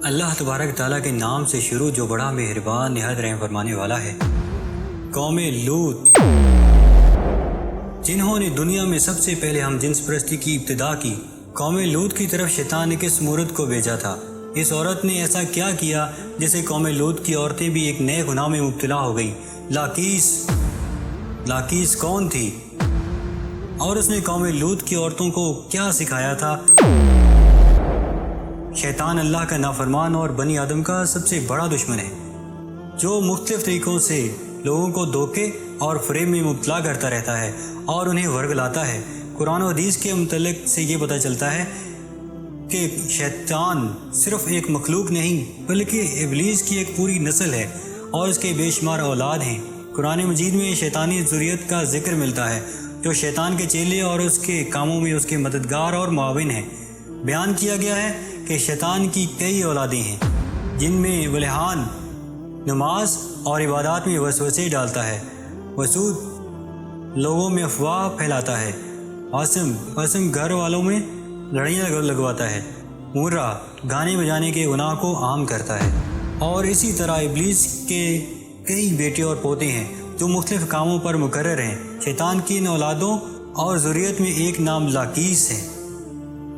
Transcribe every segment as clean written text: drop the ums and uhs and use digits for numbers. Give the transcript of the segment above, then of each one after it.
اللہ تبارک تعالیٰ کے نام سے شروع جو بڑا مہربان نہایت رحم فرمانے والا ہے۔ قوم لوط جنہوں نے دنیا میں سب سے پہلے ہم جنس پرستی کی ابتدا کی، قوم لوط کی طرف شیطان نے کس مورد کو بھیجا تھا؟ اس عورت نے ایسا کیا کیا جسے قوم لوط کی عورتیں بھی ایک نئے گناہ میں مبتلا ہو گئیں؟ لاقیس کون تھی؟ اور اس نے قوم لوط کی عورتوں کو کیا سکھایا تھا؟ شیطان اللہ کا نافرمان اور بنی آدم کا سب سے بڑا دشمن ہے، جو مختلف طریقوں سے لوگوں کو دھوکے اور فریب میں مبتلا کرتا رہتا ہے اور انہیں ورگلاتا ہے۔ قرآن و حدیث کے متعلق سے یہ پتہ چلتا ہے کہ شیطان صرف ایک مخلوق نہیں بلکہ ابلیس کی ایک پوری نسل ہے اور اس کے بے شمار اولاد ہیں۔ قرآن مجید میں شیطانی ذریت کا ذکر ملتا ہے جو شیطان کے چیلے اور اس کے کاموں میں اس کے مددگار اور معاون ہیں۔ بیان کیا گیا ہے کہ شیطان کی کئی اولادیں ہیں جن میں ولہان، نماز اور عبادات میں وسوسے ڈالتا ہے، وسود لوگوں میں افواہ پھیلاتا ہے، قسم گھر والوں میں لڑیاں لگواتا ہے، مرہ گانے بجانے کے گناہ کو عام کرتا ہے۔ اور اسی طرح ابلیس کے کئی بیٹے اور پوتے ہیں جو مختلف کاموں پر مقرر ہیں۔ شیطان کی ان اولادوں اور ذریت میں ایک نام لاقیس ہے۔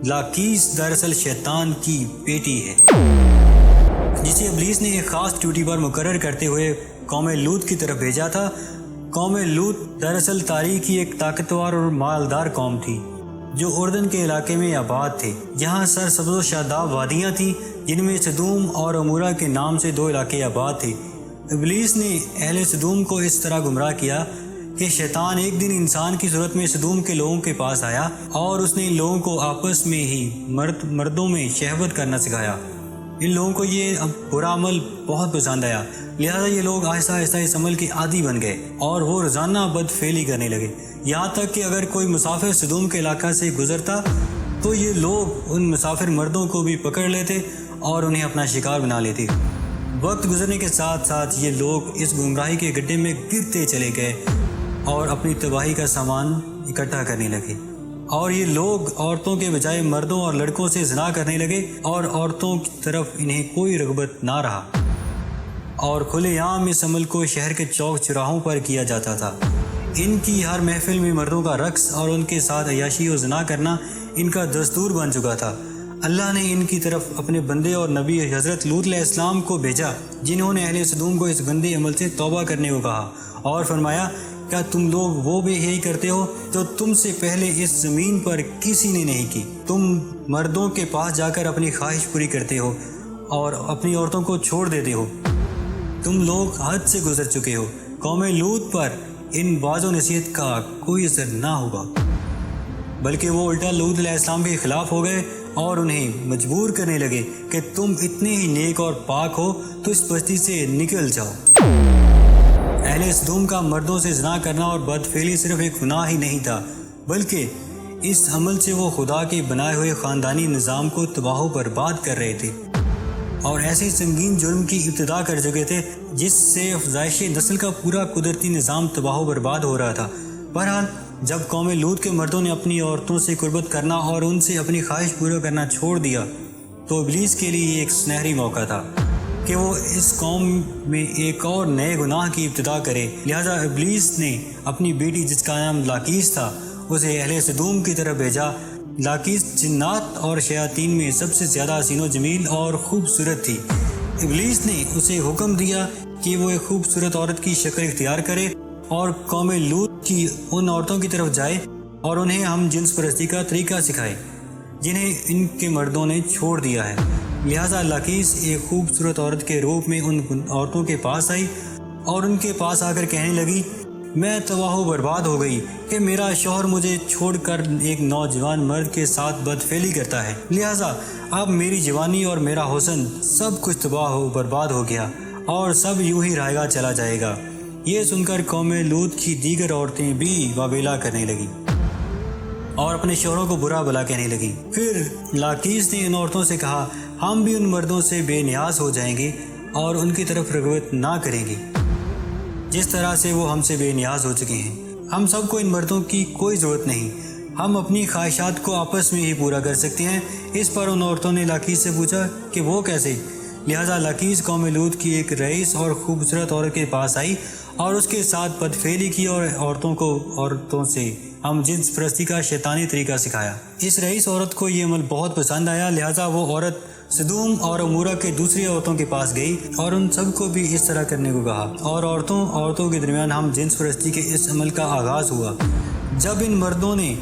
لاقیس دراصل شیطان کی بیٹی ہے جسے ابلیس نے ایک خاص ڈیوٹی پر مقرر کرتے ہوئے قوم لوط کی طرف بھیجا تھا۔ قوم لوط دراصل تاریخ کی ایک طاقتور اور مالدار قوم تھی جو اردن کے علاقے میں آباد تھے، جہاں سرسبز و شاداب وادیاں تھیں جن میں سدوم اور عمورہ کے نام سے دو علاقے آباد تھے۔ ابلیس نے اہل سدوم کو اس طرح گمراہ کیا کہ شیطان ایک دن انسان کی صورت میں سدوم کے لوگوں کے پاس آیا اور اس نے ان لوگوں کو آپس میں ہی مردوں میں شہوت کرنا سکھایا۔ ان لوگوں کو یہ برا عمل بہت پسند آیا، لہذا یہ لوگ آہستہ آہستہ اس عمل کے عادی بن گئے اور وہ روزانہ بد فعلی کرنے لگے، یہاں تک کہ اگر کوئی مسافر سدوم کے علاقہ سے گزرتا تو یہ لوگ ان مسافر مردوں کو بھی پکڑ لیتے اور انہیں اپنا شکار بنا لیتے۔ وقت گزرنے کے ساتھ ساتھ یہ لوگ اس گمراہی کے گڈھے میں گرتے چلے گئے اور اپنی تباہی کا سامان اکٹھا کرنے لگے، اور یہ لوگ عورتوں کے بجائے مردوں اور لڑکوں سے زنا کرنے لگے اور عورتوں کی طرف انہیں کوئی رغبت نہ رہا، اور کھلے عام اس عمل کو شہر کے چوک چراہوں پر کیا جاتا تھا۔ ان کی ہر محفل میں مردوں کا رقص اور ان کے ساتھ عیاشی و زنا کرنا ان کا دستور بن چکا تھا۔ اللہ نے ان کی طرف اپنے بندے اور نبی حضرت لوط علیہ السلام کو بھیجا، جنہوں نے اہل سدوم کو اس گندے عمل سے توبہ کرنے کو کہا اور فرمایا، کیا تم لوگ وہ بھی یہی کرتے ہو جو تم سے پہلے اس زمین پر کسی نے نہیں کی؟ تم مردوں کے پاس جا کر اپنی خواہش پوری کرتے ہو اور اپنی عورتوں کو چھوڑ دیتے ہو۔ تم لوگ حد سے گزر چکے ہو۔ قوم لوط پر ان واعظ و نصیحت کا کوئی اثر نہ ہوگا، بلکہ وہ الٹا لوط علیہ السلام کے خلاف ہو گئے اور انہیں مجبور کرنے لگے کہ تم اتنے ہی نیک اور پاک ہو تو اس بستی سے نکل جاؤ۔ اہل سدوم کا مردوں سے زنا کرنا اور بدفعلی صرف ایک گناہ ہی نہیں تھا، بلکہ اس عمل سے وہ خدا کے بنائے ہوئے خاندانی نظام کو تباہ و برباد کر رہے تھے اور ایسے سنگین جرم کی ابتدا کر چکے تھے جس سے افزائش نسل کا پورا قدرتی نظام تباہ و برباد ہو رہا تھا۔ بہرحال جب قوم لوط کے مردوں نے اپنی عورتوں سے قربت کرنا اور ان سے اپنی خواہش پورا کرنا چھوڑ دیا تو ابلیس کے لیے ایک سنہری موقع تھا کہ وہ اس قوم میں ایک اور نئے گناہ کی ابتدا کرے۔ لہذا ابلیس نے اپنی بیٹی جس کا نام لاقیس تھا اسے اہل سدوم کی طرف بھیجا۔ لاقیس جنات اور شیاطین میں سب سے زیادہ حسین و جمیل اور خوبصورت تھی۔ ابلیس نے اسے حکم دیا کہ وہ ایک خوبصورت عورت کی شکل اختیار کرے اور قوم لوط کی ان عورتوں کی طرف جائے اور انہیں ہم جنس پرستی کا طریقہ سکھائے جنہیں ان کے مردوں نے چھوڑ دیا ہے۔ لہذا لاقیس ایک خوبصورت عورت کے روپ میں ان عورتوں کے پاس آئی اور ان کے پاس آ کر کہنے لگی، میں تباہ و برباد ہو گئی کہ میرا شوہر مجھے چھوڑ کر ایک نوجوان مرد کے ساتھ بدفعلی کرتا ہے، لہذا اب میری جوانی اور میرا حسن سب کچھ تباہ و برباد ہو گیا اور سب یوں ہی رہے گا چلا جائے گا۔ یہ سن کر قوم لوط کی دیگر عورتیں بھی واویلا کرنے لگیں اور اپنے شوہروں کو برا بھلا کہنے لگیں۔ پھر لاقیس نے ان عورتوں سے کہا، ہم بھی ان مردوں سے بے نیاز ہو جائیں گے اور ان کی طرف رغبت نہ کریں گے جس طرح سے وہ ہم سے بے نیاز ہو چکے ہیں۔ ہم سب کو ان مردوں کی کوئی ضرورت نہیں، ہم اپنی خواہشات کو آپس میں ہی پورا کر سکتے ہیں۔ اس پر ان عورتوں نے لاقیس سے پوچھا کہ وہ کیسے؟ لہٰذا لاقیس قوم لوط کی ایک رئیس اور خوبصورت عورت کے پاس آئی اور اس کے ساتھ بدفعلی کی اور عورتوں سے ہم جنس پرستی کا شیطانی طریقہ سکھایا۔ اس رئیس عورت کو یہ عمل بہت پسند آیا، لہٰذا وہ عورت سدوم اور عمورہ کے دوسری عورتوں کے پاس گئی اور ان سب کو بھی اس طرح کرنے کو کہا، اور عورتوں کے درمیان ہم جنس پرستی کے اس عمل کا آغاز ہوا۔ جب ان مردوں نے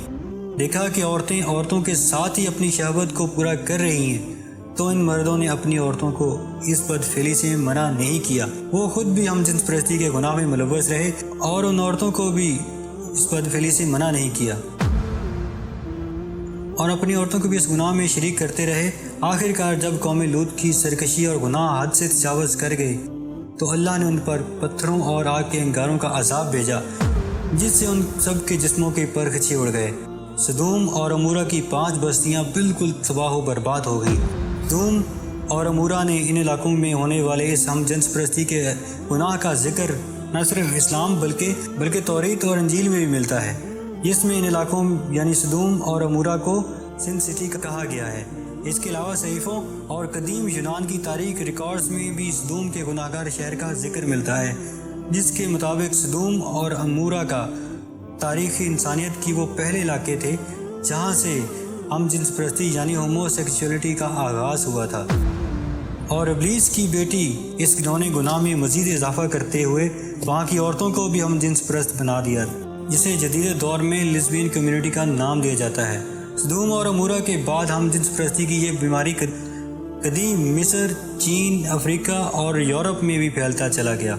دیکھا کہ عورتوں کے ساتھ ہی اپنی شہوت کو پورا کر رہی ہیں تو ان مردوں نے اپنی عورتوں کو اس بدفعلی سے منع نہیں کیا۔ وہ خود بھی ہم جنس پرستی کے گناہ میں ملوث رہے اور ان عورتوں کو بھی اس بدفعلی سے منع نہیں کیا اور اپنی عورتوں کو بھی اس گناہ میں شریک کرتے رہے۔ آخر کار جب قوم لوط کی سرکشی اور گناہ حد سے تجاوز کر گئے تو اللہ نے ان پر پتھروں اور آگ کے انگاروں کا عذاب بھیجا، جس سے ان سب کے جسموں کے پرخچے اڑ گئے۔ سدوم اور عمورہ کی 5 بستیاں بالکل تباہ و برباد ہو گئی۔ سدوم اور عمورہ نے ان علاقوں میں ہونے والے اس ہم جنس پرستی کے گناہ کا ذکر نہ صرف اسلام بلکہ توریت اور انجیل میں بھی ملتا ہے، جس میں ان علاقوں یعنی سدوم اور عمورہ کو سن سٹی کہا گیا ہے۔ اس کے علاوہ صحیفوں اور قدیم یونان کی تاریخ ریکارڈز میں بھی سدوم کے گناہ گار شہر کا ذکر ملتا ہے، جس کے مطابق سدوم اور عمورہ کا تاریخی انسانیت کی وہ پہلے علاقے تھے جہاں سے ہم جنس پرستی یعنی ہومو سیکسولیٹی کا آغاز ہوا تھا، اور ابلیس کی بیٹی اس گھناؤنے گناہ میں مزید اضافہ کرتے ہوئے وہاں کی عورتوں کو بھی ہم جنس پرست بنا دیا، جسے جدید دور میں لیسبین کمیونٹی کا نام دیا جاتا ہے۔ سدوم اور عمورہ کے بعد ہم جنس پرستی کی یہ بیماری قدیم مصر، چین، افریقہ اور یورپ میں بھی پھیلتا چلا گیا۔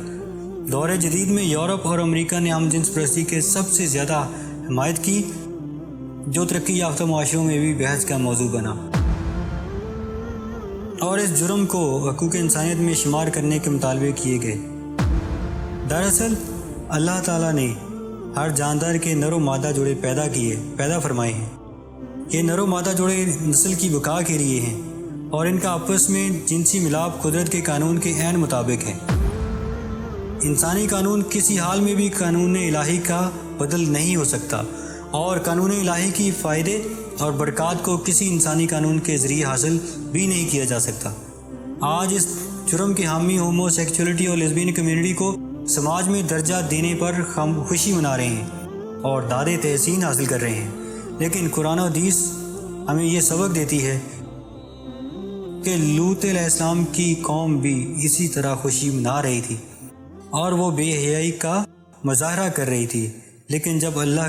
دور جدید میں یورپ اور امریکہ نے ہم جنس پرستی کے سب سے زیادہ حمایت کی، جو ترقی یافتہ معاشروں میں بھی بحث کا موضوع بنا، اور اس جرم کو حقوق انسانیت میں شمار کرنے کے مطالبے کیے گئے۔ دراصل اللہ تعالیٰ نے ہر جاندار کے نر و مادہ جوڑے پیدا فرمائے ہیں۔ یہ نر و مادہ جوڑے نسل کی بقا کے لیے ہیں اور ان کا آپس میں جنسی ملاپ قدرت کے قانون کے عین مطابق ہے۔ انسانی قانون کسی حال میں بھی قانون الہی کا بدل نہیں ہو سکتا، اور قانون الہی کی فائدے اور برکات کو کسی انسانی قانون کے ذریعے حاصل بھی نہیں کیا جا سکتا۔ آج اس جرم کے حامی ہومو سیکسولیٹی اور لیسبین کمیونٹی کو سماج میں درجہ دینے پر ہم خوشی منا رہے ہیں اور داد تحسین حاصل کر رہے ہیں، لیکن قرآن و حدیث ہمیں یہ سبق دیتی ہے کہ لوط علیہ السلام کی قوم بھی اسی طرح خوشی منا رہی تھی اور وہ بے حیائی کا مظاہرہ کر رہی تھی، لیکن جب اللہ